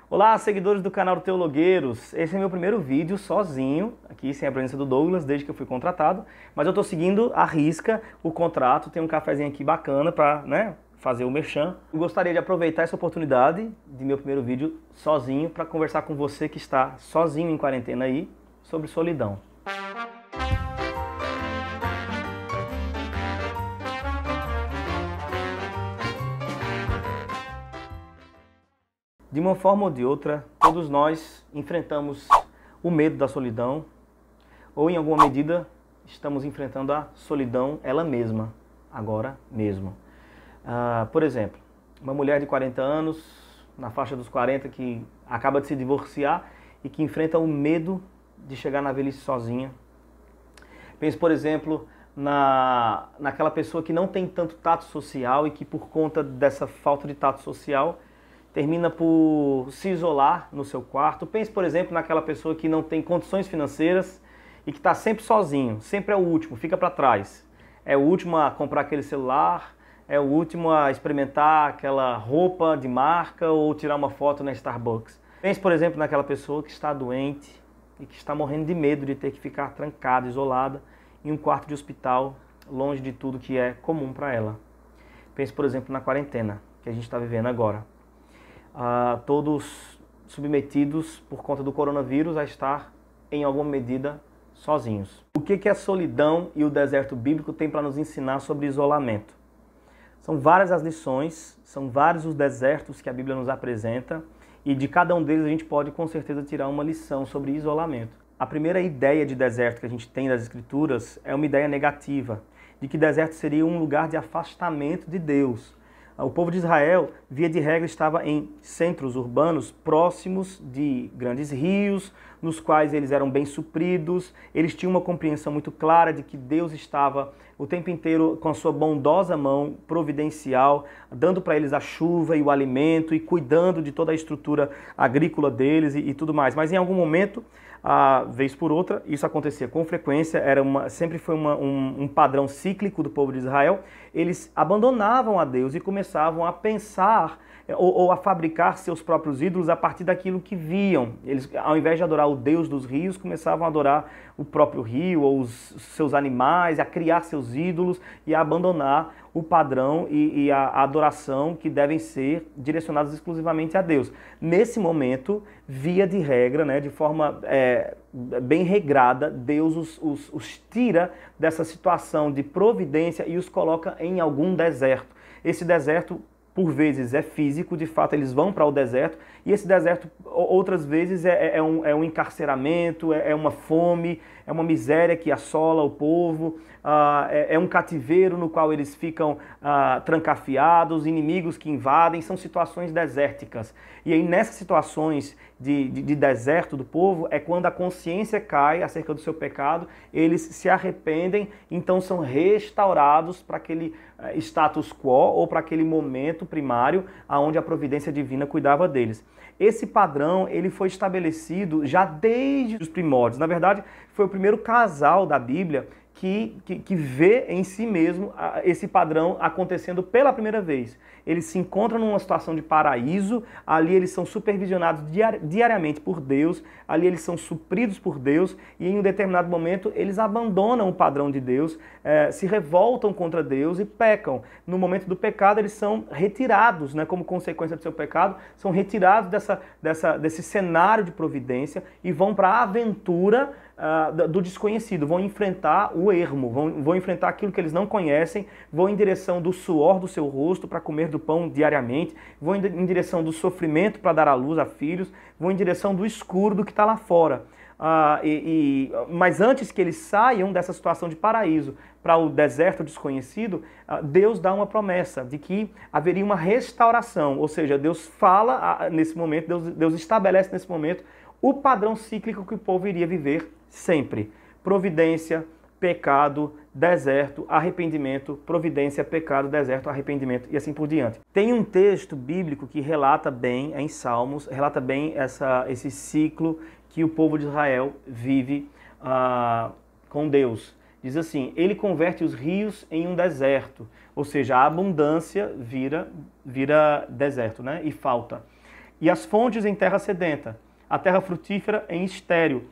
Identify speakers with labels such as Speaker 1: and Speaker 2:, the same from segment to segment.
Speaker 1: Olá, seguidores do canal do Teologueiros. Esse é meu primeiro vídeo sozinho, aqui sem a presença do Douglas, desde que eu fui contratado. Mas eu estou seguindo à risca o contrato, tem um cafezinho aqui bacana para, fazer o merchan. Eu gostaria de aproveitar essa oportunidade de meu primeiro vídeo sozinho para conversar com você que está sozinho em quarentena aí sobre solidão. De uma forma ou de outra, todos nós enfrentamos o medo da solidão, ou em alguma medida estamos enfrentando a solidão ela mesma, agora mesmo. Por exemplo, uma mulher de 40 anos, na faixa dos 40, que acaba de se divorciar e que enfrenta o medo de chegar na velhice sozinha. Pense, por exemplo, naquela pessoa que não tem tanto tato social e que por conta dessa falta de tato social termina por se isolar no seu quarto. Pense, por exemplo, naquela pessoa que não tem condições financeiras e que está sempre sozinho, sempre é o último, fica para trás. É o último a comprar aquele celular, é o último a experimentar aquela roupa de marca ou tirar uma foto na Starbucks. Pense, por exemplo, naquela pessoa que está doente e que está morrendo de medo de ter que ficar trancada, isolada, em um quarto de hospital, longe de tudo que é comum para ela. Pense, por exemplo, na quarentena que a gente está vivendo agora. Todos submetidos por conta do coronavírus a estar, em alguma medida, sozinhos. O que a solidão e o deserto bíblico têm para nos ensinar sobre isolamento? São várias as lições, são vários os desertos que a Bíblia nos apresenta e de cada um deles a gente pode com certeza tirar uma lição sobre isolamento. A primeira ideia de deserto que a gente tem das Escrituras é uma ideia negativa, de que deserto seria um lugar de afastamento de Deus. O povo de Israel, via de regra, estava em centros urbanos próximos de grandes rios, nos quais eles eram bem supridos. Eles tinham uma compreensão muito clara de que Deus estava o tempo inteiro com a sua bondosa mão providencial, dando para eles a chuva e o alimento e cuidando de toda a estrutura agrícola deles e tudo mais. Mas em algum momento, vez por outra, isso acontecia com frequência, sempre foi um padrão cíclico do povo de Israel. Eles abandonavam a Deus e começavam a pensar ou a fabricar seus próprios ídolos a partir daquilo que viam. Eles, ao invés de adorar o Deus dos rios, começavam a adorar o próprio rio ou os seus animais, a criar seus ídolos e a abandonar o padrão e a adoração que devem ser direcionados exclusivamente a Deus. Nesse momento, via de regra, de forma bem regrada, Deus os tira dessa situação de providência e os coloca em algum deserto. Esse deserto, por vezes, é físico, de fato eles vão para o deserto, e esse deserto, outras vezes, é um encarceramento, é uma fome, é uma miséria que assola o povo, é um cativeiro no qual eles ficam trancafiados, inimigos que invadem, são situações desérticas. E aí, nessas situações de deserto do povo, é quando a consciência cai acerca do seu pecado, eles se arrependem, então são restaurados para aquele status quo ou para aquele momento primário onde a providência divina cuidava deles. Esse padrão ele foi estabelecido já desde os primórdios. Na verdade, foi o primeiro casal da Bíblia que vê em si mesmo esse padrão acontecendo pela primeira vez. Eles se encontram numa situação de paraíso, ali eles são supervisionados diariamente por Deus, ali eles são supridos por Deus e em um determinado momento eles abandonam o padrão de Deus, se revoltam contra Deus e pecam. No momento do pecado eles são retirados, como consequência do seu pecado, são retirados desse cenário de providência e vão para a aventura do desconhecido, vão enfrentar o ermo, vão enfrentar aquilo que eles não conhecem, vão em direção do suor do seu rosto para comer do pão diariamente, vão em direção do sofrimento para dar à luz a filhos, vão em direção do escuro do que está lá fora. Mas antes que eles saiam dessa situação de paraíso para o deserto desconhecido, Deus dá uma promessa de que haveria uma restauração, ou seja, Deus fala nesse momento, Deus estabelece nesse momento o padrão cíclico que o povo iria viver sempre. Providência, pecado, deserto, arrependimento, providência, pecado, deserto, arrependimento e assim por diante. Tem um texto bíblico que relata bem, em Salmos, relata bem esse ciclo que o povo de Israel vive com Deus. Diz assim, ele converte os rios em um deserto, ou seja, a abundância vira deserto, e falta. e as fontes em terra sedenta, a terra frutífera em estéril,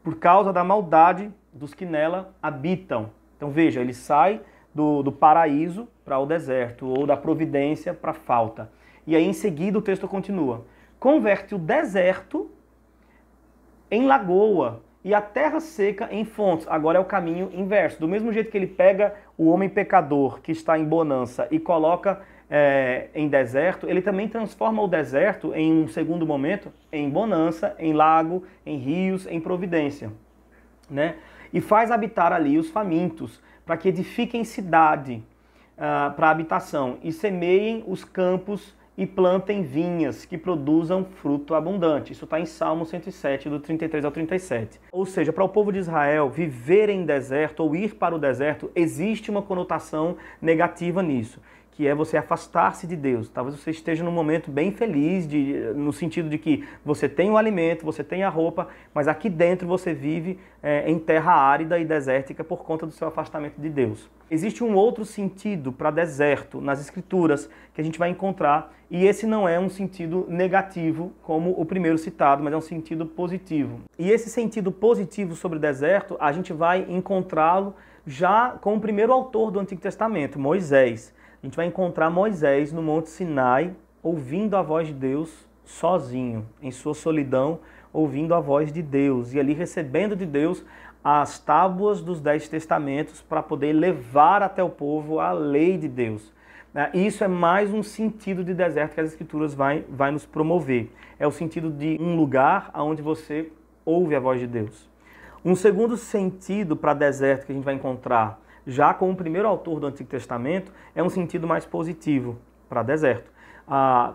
Speaker 1: por causa da maldade dos que nela habitam. Então veja, ele sai do paraíso para o deserto, ou da providência para a falta. E aí em seguida o texto continua. Converte o deserto em lagoa e a terra seca em fontes. Agora é o caminho inverso. Do mesmo jeito que ele pega o homem pecador que está em bonança e coloca em deserto, ele também transforma o deserto, em um segundo momento, em bonança, em lago, em rios, em providência, né? E faz habitar ali os famintos, para que edifiquem cidade para habitação, e semeiem os campos e plantem vinhas que produzam fruto abundante. Isso está em Salmo 107, do 33 ao 37. Ou seja, para o povo de Israel, viver em deserto ou ir para o deserto, existe uma conotação negativa nisso, que é você afastar-se de Deus. Talvez você esteja num momento bem feliz, no sentido de que você tem o alimento, você tem a roupa, mas aqui dentro você vive em terra árida e desértica por conta do seu afastamento de Deus. Existe um outro sentido para deserto nas Escrituras que a gente vai encontrar, e esse não é um sentido negativo, como o primeiro citado, mas é um sentido positivo. E esse sentido positivo sobre o deserto, a gente vai encontrá-lo já com o primeiro autor do Antigo Testamento, Moisés. A gente vai encontrar Moisés no Monte Sinai, ouvindo a voz de Deus sozinho, em sua solidão, ouvindo a voz de Deus, e ali recebendo de Deus as tábuas dos 10 testamentos para poder levar até o povo a lei de Deus. Isso é mais um sentido de deserto que as Escrituras vai nos promover. É o sentido de um lugar onde você ouve a voz de Deus. Um segundo sentido para deserto que a gente vai encontrar já com o primeiro autor do Antigo Testamento é um sentido mais positivo para deserto.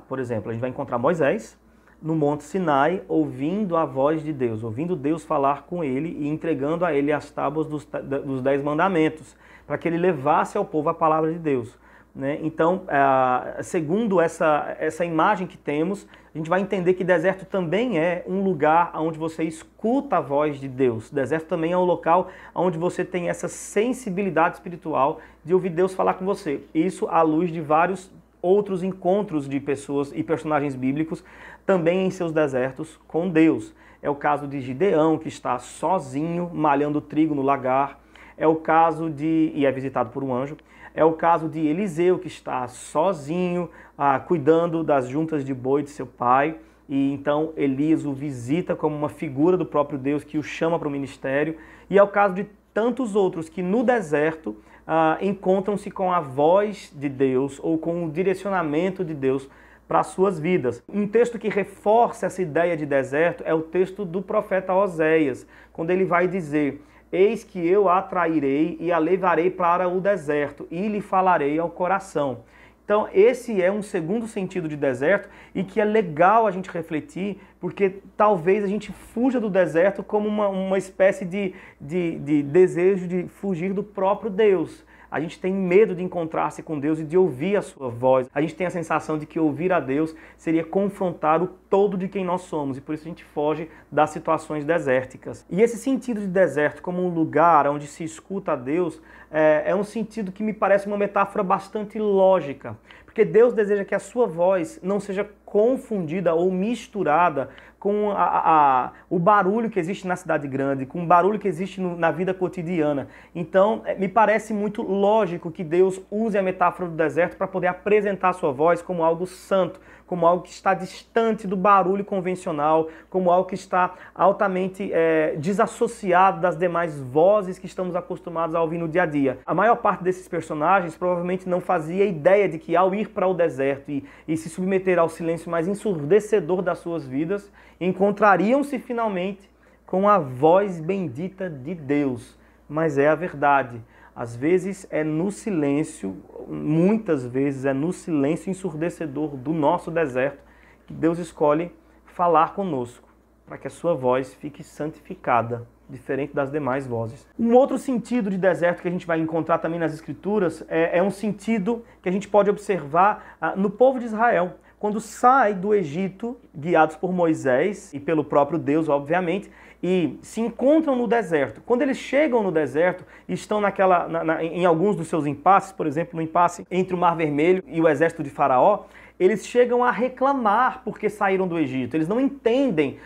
Speaker 1: Por exemplo, a gente vai encontrar Moisés no Monte Sinai ouvindo a voz de Deus, ouvindo Deus falar com ele e entregando a ele as tábuas dos 10 mandamentos, para que ele levasse ao povo a palavra de Deus, né? Então, segundo essa imagem que temos, a gente vai entender que deserto também é um lugar onde você escuta a voz de Deus. Deserto também é um local onde você tem essa sensibilidade espiritual de ouvir Deus falar com você. Isso à luz de vários outros encontros de pessoas e personagens bíblicos também em seus desertos com Deus. É o caso de Gideão, que está sozinho malhando trigo no lagar. É o caso e é visitado por um anjo. É o caso de Eliseu, que está sozinho, cuidando das juntas de boi de seu pai. E então Elias o visita como uma figura do próprio Deus que o chama para o ministério. E é o caso de tantos outros que no deserto encontram-se com a voz de Deus ou com o direcionamento de Deus para as suas vidas. Um texto que reforça essa ideia de deserto é o texto do profeta Oséias, quando ele vai dizer: eis que eu a atrairei e a levarei para o deserto e lhe falarei ao coração. Então esse é um segundo sentido de deserto e que é legal a gente refletir, porque talvez a gente fuja do deserto como uma espécie de desejo de fugir do próprio Deus. A gente tem medo de encontrar-se com Deus e de ouvir a sua voz. A gente tem a sensação de que ouvir a Deus seria confrontar o todo de quem nós somos, e por isso a gente foge das situações desérticas. E esse sentido de deserto como um lugar onde se escuta a Deus é um sentido que me parece uma metáfora bastante lógica, porque Deus deseja que a sua voz não seja confundida ou misturada com o barulho que existe na cidade grande, com o barulho que existe na vida cotidiana. Então, me parece muito lógico que Deus use a metáfora do deserto para poder apresentar a sua voz como algo santo, como algo que está distante do barulho convencional, como algo que está altamente desassociado das demais vozes que estamos acostumados a ouvir no dia a dia. A maior parte desses personagens provavelmente não fazia ideia de que ao ir para o deserto e se submeter ao silêncio mais ensurdecedor das suas vidas, encontrariam-se finalmente com a voz bendita de Deus. Mas é a verdade. Às vezes é no silêncio, muitas vezes é no silêncio ensurdecedor do nosso deserto que Deus escolhe falar conosco, para que a sua voz fique santificada, diferente das demais vozes. Um outro sentido de deserto que a gente vai encontrar também nas Escrituras é um sentido que a gente pode observar no povo de Israel. Quando sai do Egito, guiados por Moisés e pelo próprio Deus, obviamente, e se encontram no deserto. Quando eles chegam no deserto e estão em alguns dos seus impasses, por exemplo, no impasse entre o Mar Vermelho e o exército de Faraó, eles chegam a reclamar porque saíram do Egito. Eles não entendem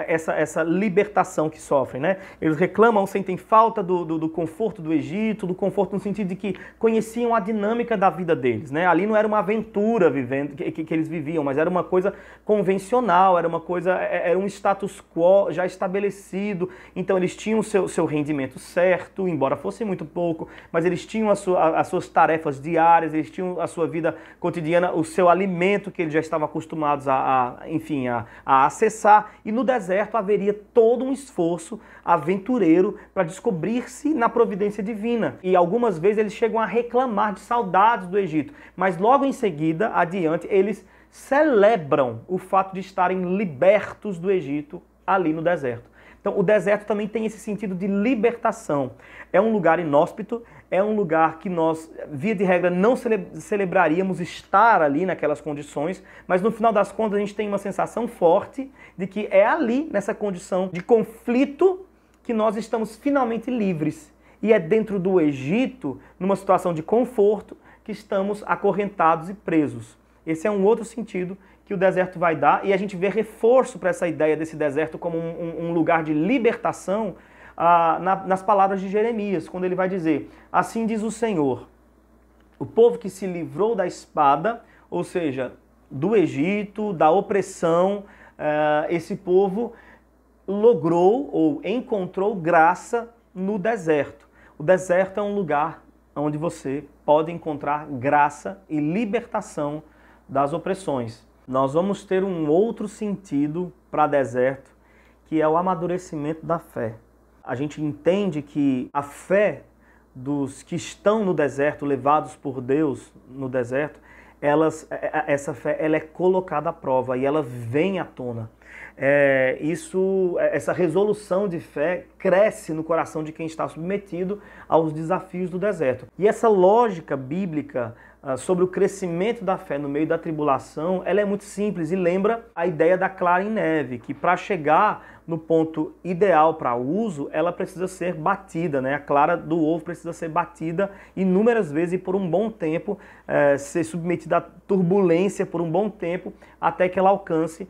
Speaker 1: essa libertação que sofrem, né? Eles reclamam, sentem falta do conforto do Egito, do conforto no sentido de que conheciam a dinâmica da vida deles, né? Ali não era uma aventura vivendo que eles viviam, mas era uma coisa convencional, era um status quo já estabelecido. Então eles tinham o seu rendimento certo, embora fosse muito pouco, mas eles tinham as suas tarefas diárias, eles tinham a sua vida cotidiana, o seu alimento que eles já estavam acostumados a acessar. E no deserto haveria todo um esforço aventureiro para descobrir-se na providência divina. E algumas vezes eles chegam a reclamar de saudades do Egito, mas logo em seguida, adiante, eles celebram o fato de estarem libertos do Egito ali no deserto. Então, o deserto também tem esse sentido de libertação. É um lugar inóspito, é um lugar que nós, via de regra, não celebraríamos estar ali naquelas condições, mas no final das contas a gente tem uma sensação forte de que é ali, nessa condição de conflito, que nós estamos finalmente livres. E é dentro do Egito, numa situação de conforto, que estamos acorrentados e presos. Esse é um outro sentido que o deserto vai dar, e a gente vê reforço para essa ideia desse deserto como um lugar de libertação nas palavras de Jeremias, quando ele vai dizer: assim diz o Senhor, o povo que se livrou da espada, ou seja, do Egito, da opressão, esse povo logrou ou encontrou graça no deserto. O deserto é um lugar onde você pode encontrar graça e libertação das opressões. Nós vamos ter um outro sentido para deserto, que é o amadurecimento da fé. A gente entende que a fé dos que estão no deserto, levados por Deus no deserto, essa fé ela é colocada à prova e ela vem à tona. Essa resolução de fé cresce no coração de quem está submetido aos desafios do deserto. E essa lógica bíblica sobre o crescimento da fé no meio da tribulação, ela é muito simples e lembra a ideia da clara em neve, que para chegar no ponto ideal para uso, ela precisa ser batida, né? A clara do ovo precisa ser batida inúmeras vezes e por um bom tempo, ser submetida à turbulência por um bom tempo, até que ela alcance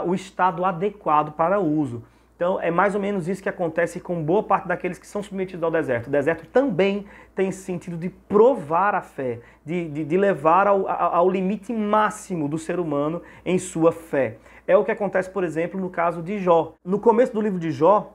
Speaker 1: o estado adequado para uso. Então é mais ou menos isso que acontece com boa parte daqueles que são submetidos ao deserto. O deserto também tem esse sentido de provar a fé, de levar ao limite máximo do ser humano em sua fé. É o que acontece, por exemplo, no caso de Jó. No começo do livro de Jó,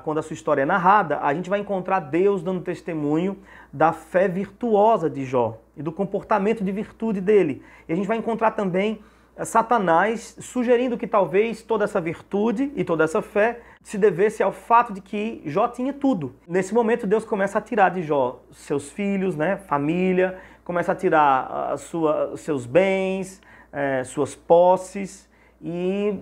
Speaker 1: quando a sua história é narrada, a gente vai encontrar Deus dando testemunho da fé virtuosa de Jó e do comportamento de virtude dele. E a gente vai encontrar também Satanás sugerindo que talvez toda essa virtude e toda essa fé se devesse ao fato de que Jó tinha tudo. Nesse momento Deus começa a tirar de Jó seus filhos, né, família, começa a tirar seus bens, suas posses e,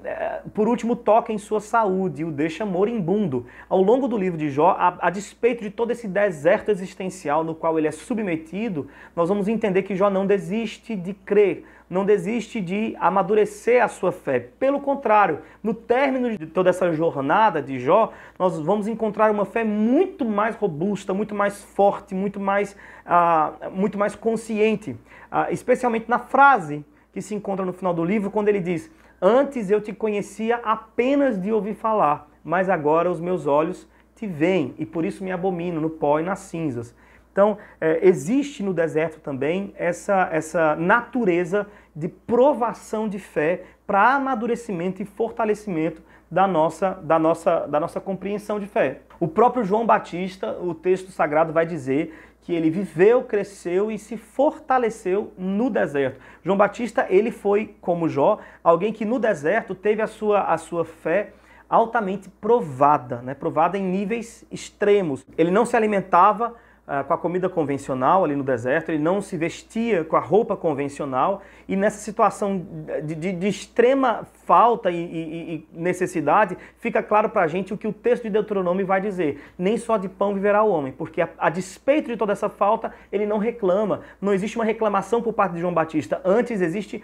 Speaker 1: por último, toca em sua saúde e o deixa moribundo. Ao longo do livro de Jó, a despeito de todo esse deserto existencial no qual ele é submetido, nós vamos entender que Jó não desiste de crer, não desiste de amadurecer a sua fé. Pelo contrário, no término de toda essa jornada de Jó, nós vamos encontrar uma fé muito mais robusta, muito mais forte, muito mais consciente, especialmente na frase que se encontra no final do livro, quando ele diz: antes eu te conhecia apenas de ouvir falar, mas agora os meus olhos te veem, e por isso me abomino no pó e nas cinzas. Então, existe no deserto também essa natureza de provação de fé para amadurecimento e fortalecimento da nossa compreensão de fé. O próprio João Batista, o texto sagrado vai dizer que ele viveu, cresceu e se fortaleceu no deserto. João Batista, ele foi, como Jó, alguém que no deserto teve a sua fé altamente provada, né? Provada em níveis extremos. Ele não se alimentava com a comida convencional ali no deserto, ele não se vestia com a roupa convencional, e nessa situação de extrema falta e necessidade, fica claro para a gente o que o texto de Deuteronômio vai dizer: nem só de pão viverá o homem, porque a despeito de toda essa falta, ele não reclama, não existe uma reclamação por parte de João Batista, antes existe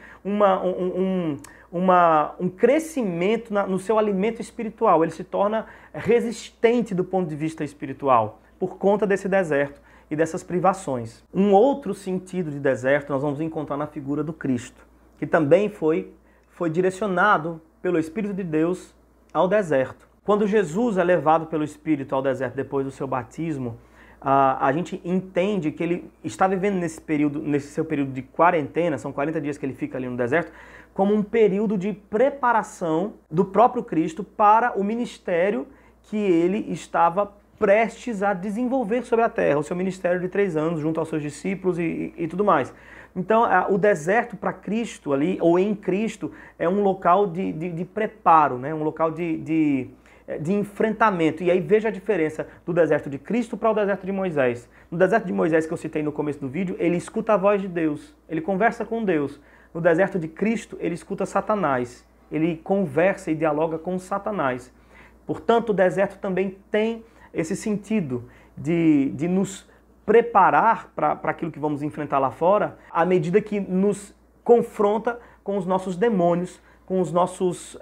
Speaker 1: um crescimento no seu alimento espiritual, ele se torna resistente do ponto de vista espiritual, por conta desse deserto e dessas privações. Um outro sentido de deserto nós vamos encontrar na figura do Cristo. que também foi direcionado pelo Espírito de Deus ao deserto. Quando Jesus é levado pelo Espírito ao deserto depois do seu batismo, a gente entende que ele está vivendo nesse seu período de quarentena, são 40 dias que ele fica ali no deserto, como um período de preparação do próprio Cristo para o ministério que ele estava prestes a desenvolver sobre a terra, o seu ministério de 3 anos, junto aos seus discípulos e tudo mais. Então, o deserto para Cristo ali, ou em Cristo, é um local de preparo, né? Um local de enfrentamento. E aí veja a diferença do deserto de Cristo para o deserto de Moisés. No deserto de Moisés, que eu citei no começo do vídeo, ele escuta a voz de Deus, ele conversa com Deus. No deserto de Cristo, ele escuta Satanás, ele conversa e dialoga com Satanás. Portanto, o deserto também tem esse sentido de nos preparar para aquilo que vamos enfrentar lá fora, à medida que nos confronta com os nossos demônios, com os nossos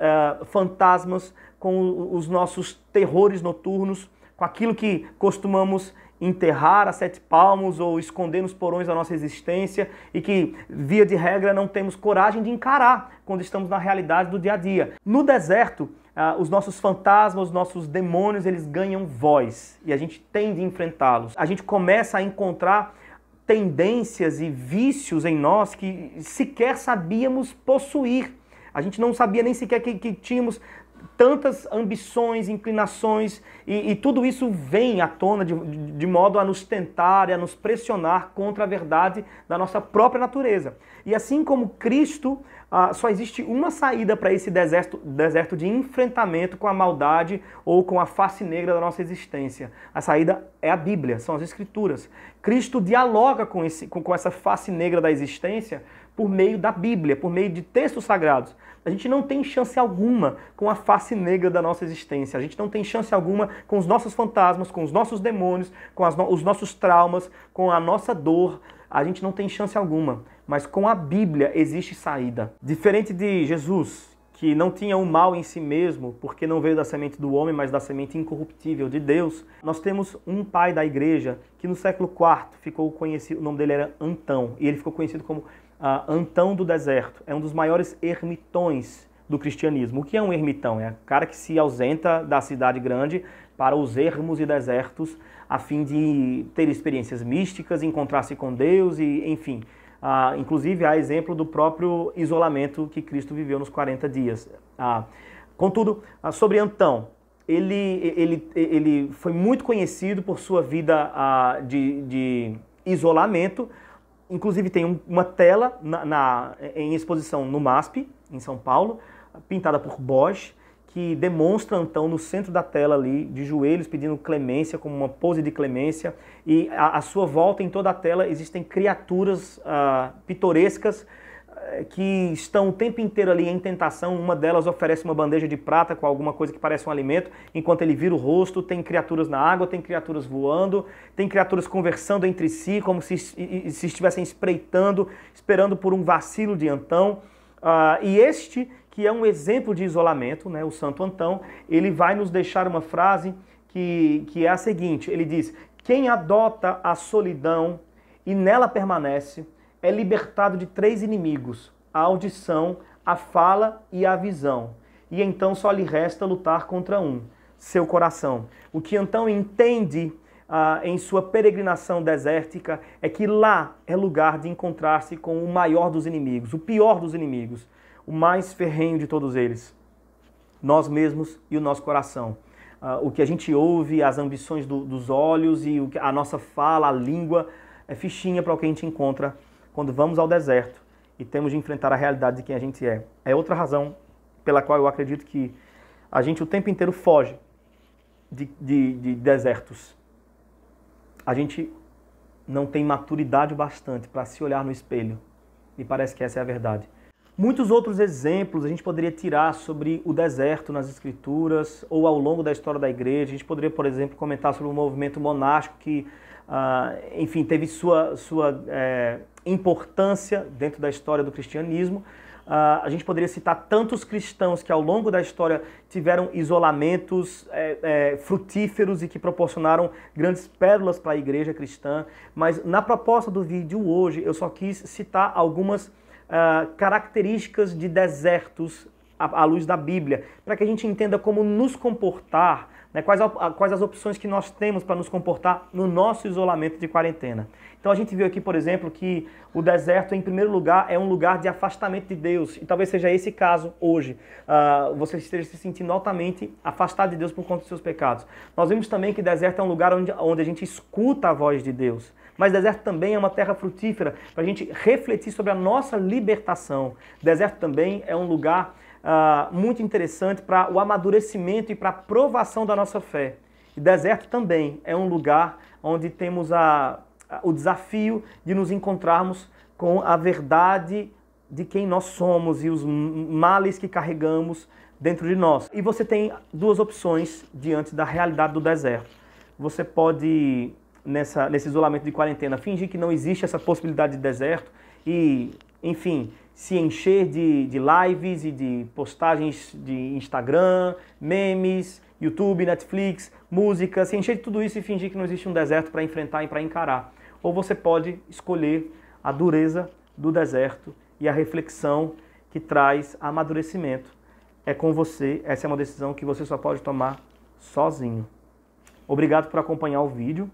Speaker 1: fantasmas, com os nossos terrores noturnos, com aquilo que costumamos enterrar a 7 palmos ou esconder nos porões da nossa existência e que, via de regra, não temos coragem de encarar quando estamos na realidade do dia a dia. No deserto, os nossos fantasmas, os nossos demônios, eles ganham voz e a gente tem de enfrentá-los. A gente começa a encontrar tendências e vícios em nós que sequer sabíamos possuir. A gente não sabia nem sequer que tínhamos tantas ambições, inclinações, e tudo isso vem à tona de modo a nos tentar e a nos pressionar contra a verdade da nossa própria natureza. E assim como Cristo, só existe uma saída para esse deserto de enfrentamento com a maldade ou com a face negra da nossa existência. A saída é a Bíblia, são as Escrituras. Cristo dialoga com essa face negra da existência por meio da Bíblia, por meio de textos sagrados. A gente não tem chance alguma com a face negra da nossa existência. A gente não tem chance alguma com os nossos fantasmas, com os nossos demônios, com os nossos traumas, com a nossa dor. A gente não tem chance alguma. Mas com a Bíblia existe saída. Diferente de Jesus, que não tinha o mal em si mesmo, porque não veio da semente do homem, mas da semente incorruptível de Deus, nós temos um pai da igreja que no século IV ficou conhecido, o nome dele era Antão, e ele ficou conhecido como Antão do Deserto. É um dos maiores ermitões do cristianismo. O que é um ermitão? É o cara que se ausenta da cidade grande para os ermos e desertos a fim de ter experiências místicas, encontrar-se com Deus e, enfim. Inclusive, há exemplo do próprio isolamento que Cristo viveu nos 40 dias. Contudo, sobre Antão, ele foi muito conhecido por sua vida de isolamento. Inclusive tem uma tela em exposição no MASP, em São Paulo, pintada por Bosch, que demonstra Antão no centro da tela ali, de joelhos, pedindo clemência, como uma pose de clemência. E à sua volta, em toda a tela, existem criaturas pitorescas que estão o tempo inteiro ali em tentação. Uma delas oferece uma bandeja de prata com alguma coisa que parece um alimento, enquanto ele vira o rosto. Tem criaturas na água, tem criaturas voando, tem criaturas conversando entre si, como se estivessem espreitando, esperando por um vacilo de Antão. E este, que é um exemplo de isolamento, né, o Santo Antão, ele vai nos deixar uma frase que é a seguinte, ele diz: quem adota a solidão e nela permanece, é libertado de 3 inimigos, a audição, a fala e a visão. E então só lhe resta lutar contra um, seu coração. O que Antão entende em sua peregrinação desértica é que lá é lugar de encontrar-se com o maior dos inimigos, o pior dos inimigos, o mais ferrenho de todos eles, nós mesmos e o nosso coração. O que a gente ouve, as ambições dos olhos e a nossa fala, a língua, é fichinha para o que a gente encontra quando vamos ao deserto e temos de enfrentar a realidade de quem a gente é. É outra razão pela qual eu acredito que a gente o tempo inteiro foge de desertos. A gente não tem maturidade bastante para se olhar no espelho. E parece que essa é a verdade. Muitos outros exemplos a gente poderia tirar sobre o deserto nas Escrituras ou ao longo da história da igreja. A gente poderia, por exemplo, comentar sobre o movimento monástico que, enfim, teve sua importância dentro da história do cristianismo. A gente poderia citar tantos cristãos que ao longo da história tiveram isolamentos frutíferos e que proporcionaram grandes pérolas para a igreja cristã, mas na proposta do vídeo hoje eu só quis citar algumas características de desertos à luz da Bíblia, para que a gente entenda como nos comportar, né, quais as opções que nós temos para nos comportar no nosso isolamento de quarentena. Então a gente viu aqui, por exemplo, que o deserto, em primeiro lugar, é um lugar de afastamento de Deus. E talvez seja esse caso hoje. Você esteja se sentindo altamente afastado de Deus por conta dos seus pecados. Nós vimos também que deserto é um lugar onde a gente escuta a voz de Deus. Mas deserto também é uma terra frutífera para a gente refletir sobre a nossa libertação. Deserto também é um lugar muito interessante para o amadurecimento e para a provação da nossa fé. E deserto também é um lugar onde temos o desafio de nos encontrarmos com a verdade de quem nós somos e os males que carregamos dentro de nós. E você tem duas opções diante da realidade do deserto. Você pode, nesse isolamento de quarentena, fingir que não existe essa possibilidade de deserto e, enfim, se encher de lives e de postagens de Instagram, memes, YouTube, Netflix, música, se encher de tudo isso e fingir que não existe um deserto para enfrentar e para encarar. Ou você pode escolher a dureza do deserto e a reflexão que traz amadurecimento. É com você, essa é uma decisão que você só pode tomar sozinho. Obrigado por acompanhar o vídeo.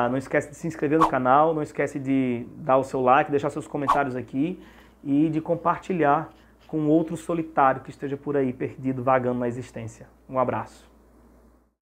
Speaker 1: Não esquece de se inscrever no canal, não esquece de dar o seu like, deixar seus comentários aqui e de compartilhar com outro solitário que esteja por aí, perdido, vagando na existência. Um abraço.